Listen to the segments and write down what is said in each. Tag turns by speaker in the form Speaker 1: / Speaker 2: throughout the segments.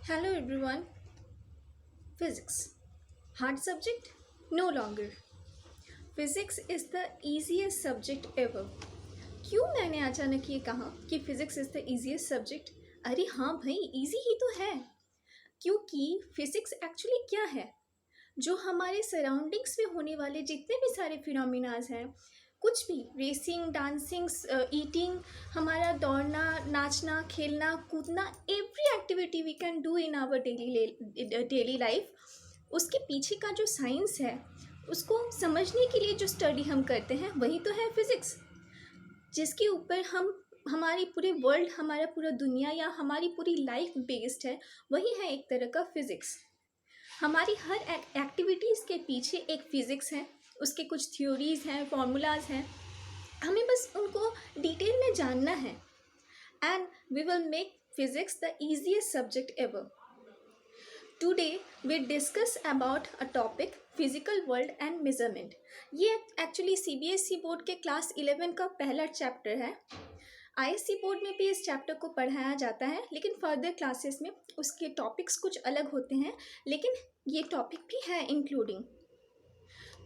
Speaker 1: Hello everyone. Physics. Hard subject? No longer. Physics is the easiest subject ever. क्यों मैंने अचानक ये कहा कि physics is the easiest subject? अरे हाँ भाई, इजी ही तो है। क्योंकि फिजिक्स एक्चुअली क्या है? जो हमारे सराउंडिंग्स में होने वाले जितने भी सारे फिनोमिनाज हैं, कुछ भी रेसिंग, डांसिंग, ईटिंग, हमारा दौड़ना, नाचना, खेलना, कूदना, every activity we can do in our daily life, उसके पीछे का जो साइंस है उसको समझने के लिए जो स्टडी हम करते हैं वही तो है फिज़िक्स, जिसके ऊपर हम हमारी पूरे वर्ल्ड, हमारा पूरा दुनिया या हमारी पूरी लाइफ बेस्ड है। वही है एक तरह का फिज़िक्स। हमारी हर एक्टिविटीज़ के पीछे एक फिज़िक्स है, उसके कुछ थ्योरीज़ हैं, फार्मूलाज हैं, हमें बस उनको डिटेल में जानना है। And we will make physics the easiest subject ever. Today we discuss about a topic physical world and measurement. ये एक्चुअली सीबीएसई बोर्ड के क्लास 11 का पहला चैप्टर है। आईएससी बोर्ड में भी इस चैप्टर को पढ़ाया जाता है, लेकिन फर्दर क्लासेस में उसके टॉपिक्स कुछ अलग होते हैं, लेकिन ये टॉपिक भी है इंक्लूडिंग।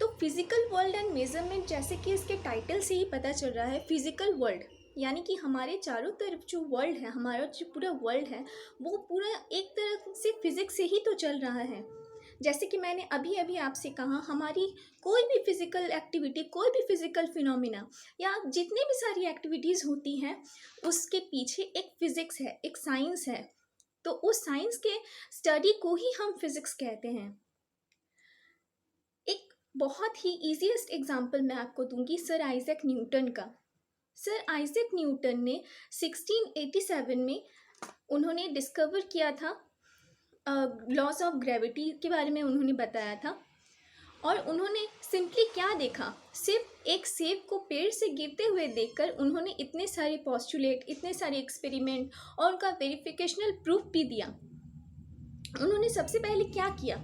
Speaker 1: तो फिजिकल वर्ल्ड एंड मेजरमेंट, जैसे कि इसके टाइटल से ही पता चल रहा है, फिजिकल वर्ल्ड यानी कि हमारे चारों तरफ जो वर्ल्ड है, हमारा जो पूरा वर्ल्ड है, वो पूरा एक तरह से फिजिक्स से ही तो चल रहा है। जैसे कि मैंने अभी अभी आपसे कहा, हमारी कोई भी फिजिकल एक्टिविटी, कोई भी फिजिकल फिनोमिना या जितने भी सारी एक्टिविटीज़ होती हैं, उसके पीछे एक फिजिक्स है, एक साइंस है। तो उस साइंस के स्टडी को ही हम फिजिक्स कहते हैं। एक बहुत ही ईजीएस्ट एग्जाम्पल मैं आपको दूंगी सर आइजैक न्यूटन का। सर आइजैक न्यूटन ने 1687 में उन्होंने डिस्कवर किया था, लॉज ऑफ ग्रेविटी के बारे में उन्होंने बताया था। और उन्होंने सिंपली क्या देखा, सिर्फ एक सेब को पेड़ से गिरते हुए देखकर उन्होंने इतने सारे पोस्टुलेट, इतने सारे एक्सपेरिमेंट और उनका वेरिफिकेशनल प्रूफ भी दिया। उन्होंने सबसे पहले क्या किया,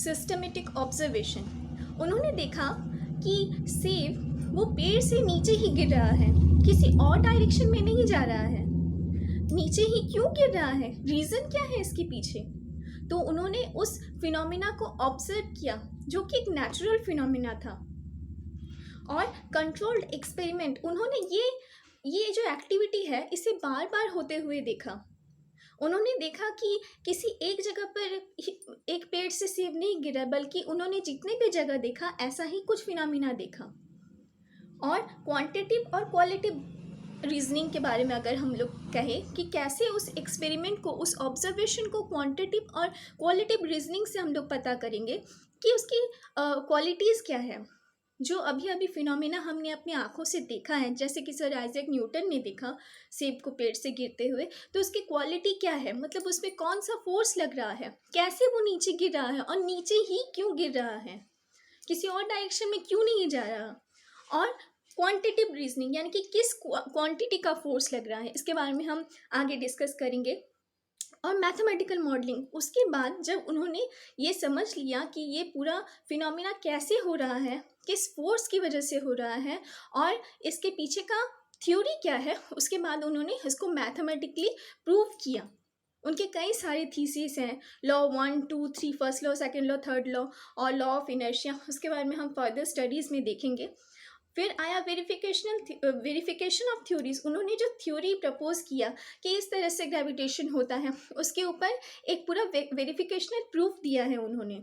Speaker 1: सिस्टमेटिक ऑब्जर्वेशन। उन्होंने देखा कि सेब वो पेड़ से नीचे ही गिर रहा है, किसी और डायरेक्शन में नहीं जा रहा है। नीचे ही क्यों गिर रहा है, रीज़न क्या है इसके पीछे? तो उन्होंने उस फिनोमिना को ऑब्जर्व किया, जो कि एक नेचुरल फिनोमिना था। और कंट्रोल्ड एक्सपेरिमेंट, उन्होंने ये जो एक्टिविटी है इसे बार बार होते हुए देखा। उन्होंने देखा कि किसी एक जगह पर एक पेड़ से सेब नहीं गिरा, बल्कि उन्होंने जितने भी जगह देखा ऐसा ही कुछ फिनोमिना देखा। और क्वांटिटिव और क्वालिटिव रीजनिंग के बारे में अगर हम लोग कहें कि कैसे उस एक्सपेरिमेंट को, उस ऑब्जर्वेशन को क्वांटिटिव और क्वालिटिव रीजनिंग से हम लोग पता करेंगे कि उसकी क्वालिटीज़ क्या है। जो अभी अभी फिनोमिना हमने अपनी आंखों से देखा है, जैसे कि सर आइजैक न्यूटन ने देखा सेब को पेड़ से गिरते हुए, तो उसकी क्वालिटी क्या है, मतलब उसमें कौन सा फोर्स लग रहा है, कैसे वो नीचे गिर रहा है और नीचे ही क्यों गिर रहा है, किसी और डायरेक्शन में क्यों नहीं जा रहा। और क्वांटिटिव रीजनिंग यानी कि किस क्वांटिटी का फोर्स लग रहा है, इसके बारे में हम आगे डिस्कस करेंगे। और मैथमेटिकल मॉडलिंग, उसके बाद जब उन्होंने ये समझ लिया कि ये पूरा फिनोमिना कैसे हो रहा है, किस फोर्स की वजह से हो रहा है और इसके पीछे का थ्योरी क्या है, उसके बाद उन्होंने इसको मैथमेटिकली प्रूव किया। उनके कई सारे थीसिस हैं, law 1, 2, 3, first law, second law, third law और लॉ ऑफ इनर्शिया, उसके बारे में हम फर्दर स्टडीज़ में देखेंगे। फिर आया वेरिफिकेशन ऑफ थ्योरीज। उन्होंने जो थ्योरी प्रपोज किया कि इस तरह से ग्रेविटेशन होता है, उसके ऊपर एक पूरा वेरिफिकेशनल प्रूफ दिया है उन्होंने।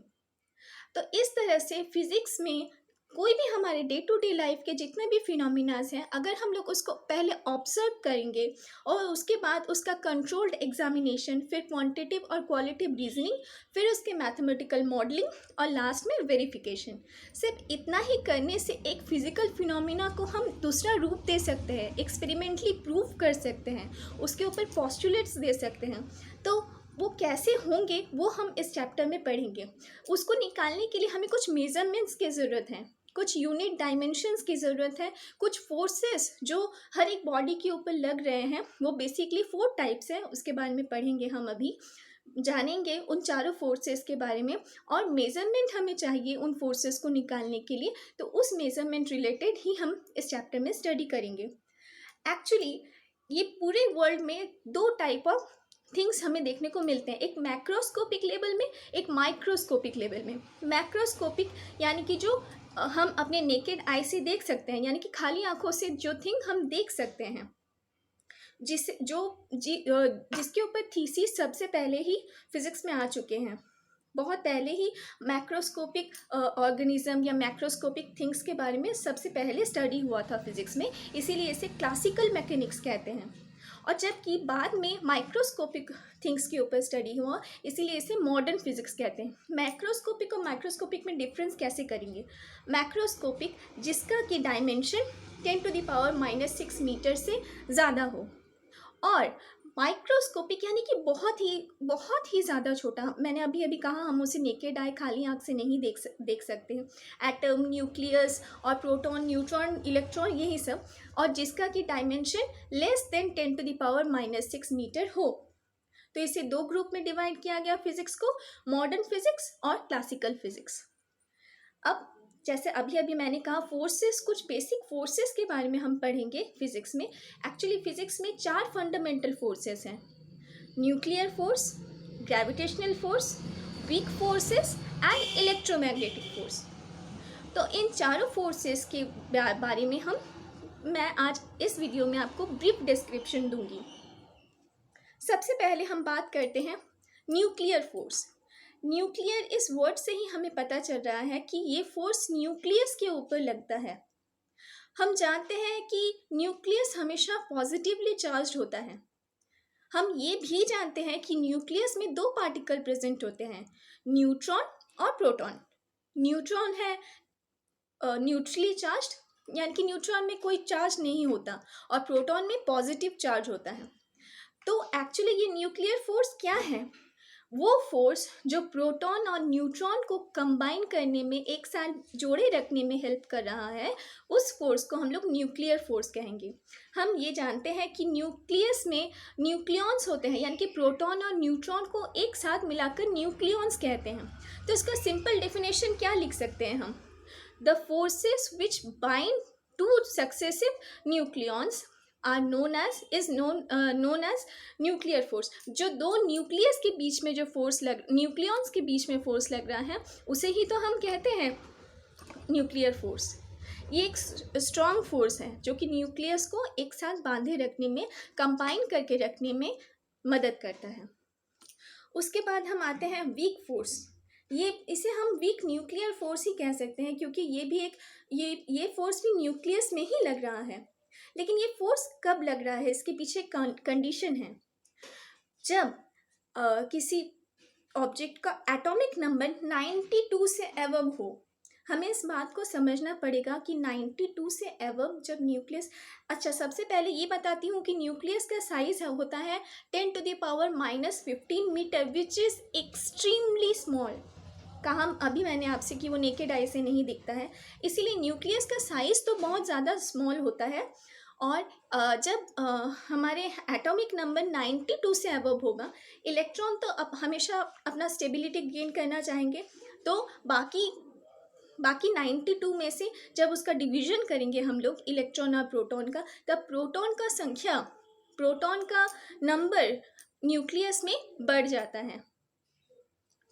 Speaker 1: तो इस तरह से फिजिक्स में कोई भी हमारे डे टू डे लाइफ के जितने भी फिनोमिनाज हैं, अगर हम लोग उसको पहले ऑब्जर्व करेंगे और उसके बाद उसका कंट्रोल्ड एग्जामिनेशन, फिर क्वांटिटिव और क्वालिटिव रीजनिंग, फिर उसके मैथमेटिकल मॉडलिंग और लास्ट में वेरिफिकेशन, सिर्फ इतना ही करने से एक फिजिकल फिनोमिना को हम दूसरा रूप दे सकते हैं, एक्सपेरिमेंटली प्रूव कर सकते हैं, उसके ऊपर पोस्टुलेट्स दे सकते हैं। तो वो कैसे होंगे वो हम इस चैप्टर में पढ़ेंगे। उसको निकालने के लिए हमें कुछ मेजरमेंट्स की ज़रूरत है, कुछ यूनिट डायमेंशंस की ज़रूरत है, कुछ फोर्सेस जो हर एक बॉडी के ऊपर लग रहे हैं, वो बेसिकली 4 टाइप्स हैं, उसके बारे में पढ़ेंगे हम अभी, जानेंगे उन चारों फोर्सेस के बारे में। और मेजरमेंट हमें चाहिए उन फोर्सेस को निकालने के लिए, तो उस मेजरमेंट रिलेटेड ही हम इस चैप्टर में स्टडी करेंगे। एक्चुअली ये पूरे वर्ल्ड में 2 टाइप ऑफ थिंग्स हमें देखने को मिलते हैं, एक मैक्रोस्कोपिक लेवल में, एक माइक्रोस्कोपिक लेवल में। मैक्रोस्कोपिक यानी कि जो हम अपने नेकेड आई से देख सकते हैं, यानी कि खाली आंखों से जो थिंग हम देख सकते हैं, जिसके ऊपर थीसिस सबसे पहले ही फिजिक्स में आ चुके हैं। बहुत पहले ही मैक्रोस्कोपिक ऑर्गेनिज्म या मैक्रोस्कोपिक थिंग्स के बारे में सबसे पहले स्टडी हुआ था फिजिक्स में, इसीलिए इसे क्लासिकल मैकेनिक्स कहते हैं। और जबकि बाद में माइक्रोस्कोपिक थिंग्स के ऊपर स्टडी हुआ, इसीलिए इसे मॉडर्न फिजिक्स कहते हैं। मैक्रोस्कोपिक और माइक्रोस्कोपिक में डिफरेंस कैसे करेंगे? मैक्रोस्कोपिक जिसका कि डायमेंशन 10⁻⁻6 मीटर से ज़्यादा हो, और माइक्रोस्कोपिक यानी कि बहुत ही ज़्यादा छोटा। मैंने अभी अभी कहा हम उसे नेकेड आई खाली आँख से नहीं देख सकते हैं। एटम, न्यूक्लियस और प्रोटॉन, न्यूट्रॉन, इलेक्ट्रॉन, यही सब, और जिसका कि डायमेंशन लेस देन 10⁻⁻6 मीटर हो। तो इसे दो ग्रुप में डिवाइड किया गया फिजिक्स को, मॉडर्न फिजिक्स और क्लासिकल फिजिक्स। अब जैसे अभी मैंने कहा फोर्सेस, कुछ बेसिक फोर्सेस के बारे में हम पढ़ेंगे फिजिक्स में। एक्चुअली फिजिक्स में 4 फंडामेंटल फोर्सेस हैं: nuclear force, gravitational force, weak forces and electromagnetic force. तो इन चारों फोर्सेस के बारे में मैं आज इस वीडियो में आपको ब्रीफ डिस्क्रिप्शन दूंगी। सबसे पहले हम बात करते हैं न्यूक्लियर फोर्स। न्यूक्लियर इस वर्ड से ही हमें पता चल रहा है कि ये फोर्स न्यूक्लियस के ऊपर लगता है। हम जानते हैं कि न्यूक्लियस हमेशा पॉजिटिवली चार्ज्ड होता है। हम ये भी जानते हैं कि न्यूक्लियस में 2 पार्टिकल प्रेजेंट होते हैं, न्यूट्रॉन और प्रोटॉन। न्यूट्रॉन है न्यूट्रली चार्ज्ड, यानी कि न्यूट्रॉन में कोई चार्ज नहीं होता, और प्रोटॉन में पॉजिटिव चार्ज होता है। तो एक्चुअली ये न्यूक्लियर फोर्स क्या है? वो फोर्स जो प्रोटॉन और न्यूट्रॉन को कंबाइन करने में, एक साथ जोड़े रखने में हेल्प कर रहा है, उस फोर्स को हम लोग न्यूक्लियर फोर्स कहेंगे। हम ये जानते हैं कि न्यूक्लियस में न्यूक्लियॉन्स होते हैं, यानी कि प्रोटॉन और न्यूट्रॉन को एक साथ मिलाकर न्यूक्लियॉन्स कहते हैं। तो इसका सिंपल डेफिनेशन क्या लिख सकते हैं हम? The forces which bind two successive nucleons are known as nuclear force. जो दो न्यूक्लियस के बीच में जो न्यूक्लियॉन्स के बीच में फोर्स लग रहा है, उसे ही तो हम कहते हैं न्यूक्लियर फोर्स। ये एक स्ट्रॉन्ग फोर्स है जो कि न्यूक्लियस को एक साथ बांधे रखने में, कंबाइन करके रखने में मदद करता है। उसके बाद हम आते हैं वीक फोर्स। इसे हम वीक न्यूक्लियर फोर्स ही कह सकते हैं, क्योंकि ये फोर्स भी न्यूक्लियस में ही लग रहा है। लेकिन ये फोर्स कब लग रहा है, इसके पीछे कंडीशन है। जब किसी ऑब्जेक्ट का एटॉमिक नंबर 92 से अबव हो। हमें इस बात को समझना पड़ेगा कि 92 से अबव जब न्यूक्लियस, अच्छा सबसे पहले ये बताती हूँ कि न्यूक्लियस का साइज होता है 10⁻⁻15 metre, which is extremely small. कहा अभी मैंने आपसे कि वो नेकेड आई से नहीं दिखता है, इसीलिए न्यूक्लियस का साइज़ तो बहुत ज़्यादा स्मॉल होता है। और जब हमारे एटॉमिक नंबर 92 से अबव होगा, इलेक्ट्रॉन तो हमेशा अपना स्टेबिलिटी गेन करना चाहेंगे, तो बाकी 92 में से जब उसका डिवीज़न करेंगे हम लोग इलेक्ट्रॉन और प्रोटॉन का, तब प्रोटॉन का नंबर न्यूक्लियस में बढ़ जाता है।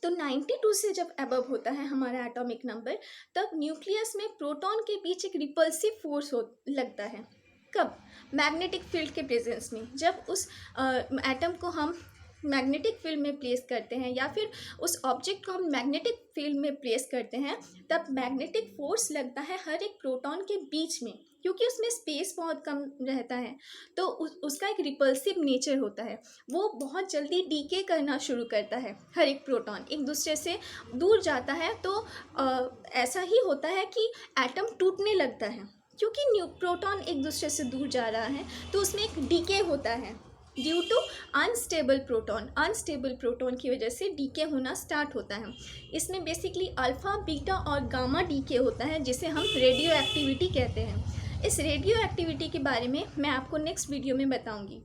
Speaker 1: तो 92 से जब अबव होता है हमारा एटॉमिक नंबर, तब न्यूक्लियस में प्रोटॉन के बीच एक रिपल्सिव फोर्स लगता है। कब? मैग्नेटिक फील्ड के प्रेजेंस में। जब उस एटम को हम मैग्नेटिक फील्ड में प्लेस करते हैं, या फिर उस ऑब्जेक्ट को हम मैग्नेटिक फील्ड में प्लेस करते हैं, तब मैग्नेटिक फोर्स लगता है हर एक प्रोटॉन के बीच में, क्योंकि उसमें स्पेस बहुत कम रहता है। तो उसका एक रिपल्सिव नेचर होता है, वो बहुत जल्दी डीके करना शुरू करता है। हर एक प्रोटॉन एक दूसरे से दूर जाता है, तो ऐसा ही होता है कि एटम टूटने लगता है, क्योंकि प्रोटॉन एक दूसरे से दूर जा रहा है, तो उसमें एक डीके होता है ड्यू टू अनस्टेबल प्रोटॉन की वजह से डीके होना स्टार्ट होता है। इसमें बेसिकली अल्फ़ा, बीटा और गामा डीके होता है, जिसे हम रेडियो एक्टिविटी कहते हैं। इस रेडियो एक्टिविटी के बारे में मैं आपको नेक्स्ट वीडियो में बताऊंगी।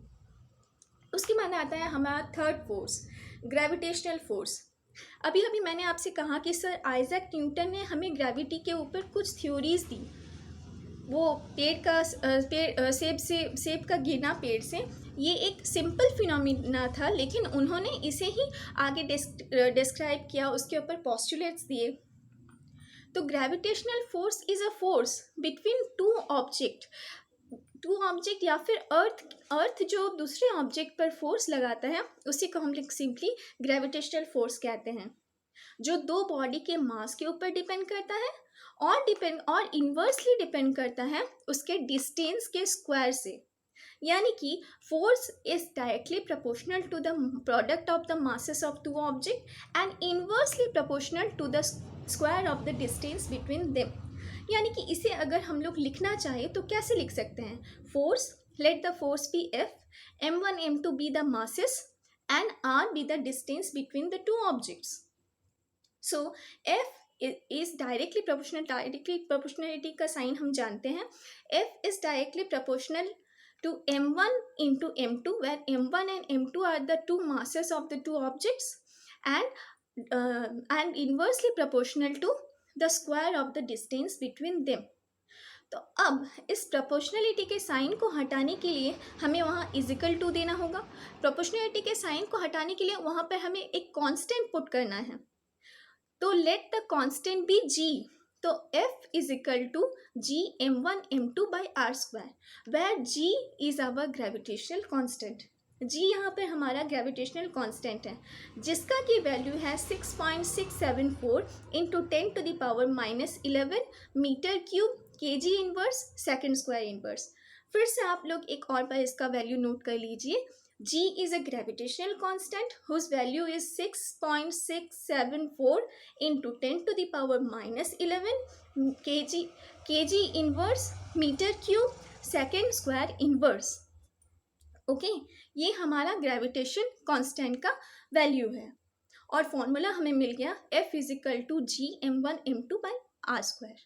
Speaker 1: उसके बाद आता है हमारा थर्ड फोर्स, ग्रेविटेशनल फोर्स। अभी मैंने आपसे कहा कि सर आइजैक न्यूटन ने हमें ग्रेविटी के ऊपर कुछ थ्योरीज दी। वो पेड़ का सेब का गिरना पेड़ से ये एक सिंपल फिनोमिना था, लेकिन उन्होंने इसे ही आगे डिस्क्राइब किया, उसके ऊपर पोस्टुलेट्स दिए। तो gravitational force is a force between two object या फिर अर्थ जो दूसरे ऑब्जेक्ट पर फोर्स लगाता है उसी को हम लोग सिंपली ग्रेविटेशनल फोर्स कहते हैं, जो दो बॉडी के मास के ऊपर डिपेंड करता है और इन्वर्सली डिपेंड करता है उसके डिस्टेंस के स्क्वायर से। यानी कि force is directly proportional to the product of the masses of two object and inversely proportional to the square of the distance between them. यानी कि इसे अगर हम लोग लिखना चाहें तो कैसे लिख सकते हैं? Force, let the force be F, m1 m2 be the masses and r be the distance between the two objects. So f is directly proportionality का साइन हम जानते हैं। f is directly proportional to m1 into m2, where m1 and m2 are the two masses of the two objects and inversely proportional to the square of the distance between them. तो अब इस proportionality के sign को हटाने के लिए हमें वहाँ इजिकल टू देना होगा। प्रोपोर्शनलिटी के साइन को हटाने के लिए वहाँ पर हमें एक कांस्टेंट पुट करना है। तो let the constant be g। तो f is equal to g m1 m2 by R square, where g is our gravitational constant. g यहाँ पर हमारा ग्रेविटेशनल कांस्टेंट है, जिसका की वैल्यू है 6.674 into 10 to the power -11 metre cube kg inverse second square inverse. फिर से आप लोग एक और बार इसका वैल्यू नोट कर लीजिए। G is a gravitational constant whose value is 6.674 into 10 to the power -11 kg inverse meter cube second square inverse। Okay, ये हमारा ग्रेविटेशन कांस्टेंट का वैल्यू है और फॉर्मूला हमें मिल गया F is equal to G m1 m2 by R square.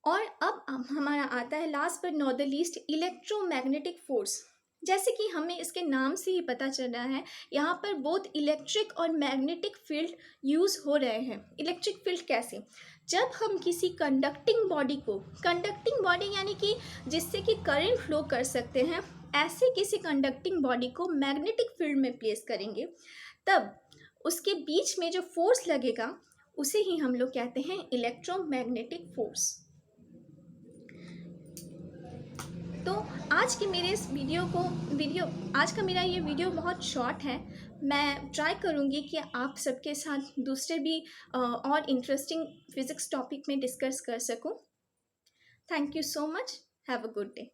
Speaker 1: और अब हमारा आता है last but not the least electromagnetic force. जैसे कि हमें इसके नाम से ही पता चल रहा है, यहाँ पर बोथ इलेक्ट्रिक और मैग्नेटिक फील्ड यूज़ हो रहे हैं। इलेक्ट्रिक फील्ड कैसे? जब हम किसी कंडक्टिंग बॉडी यानी कि जिससे कि करंट फ्लो कर सकते हैं, ऐसे किसी कंडक्टिंग बॉडी को मैग्नेटिक फील्ड में प्लेस करेंगे, तब उसके बीच में जो फोर्स लगेगा उसे ही हम लोग कहते हैं इलेक्ट्रोमैग्नेटिक फोर्स। तो आज के मेरे इस आज का मेरा ये वीडियो बहुत शॉर्ट है। मैं ट्राई करूँगी कि आप सबके साथ दूसरे भी और इंटरेस्टिंग फिज़िक्स टॉपिक में डिस्कस कर सकूँ। Thank you so much. Have a good day.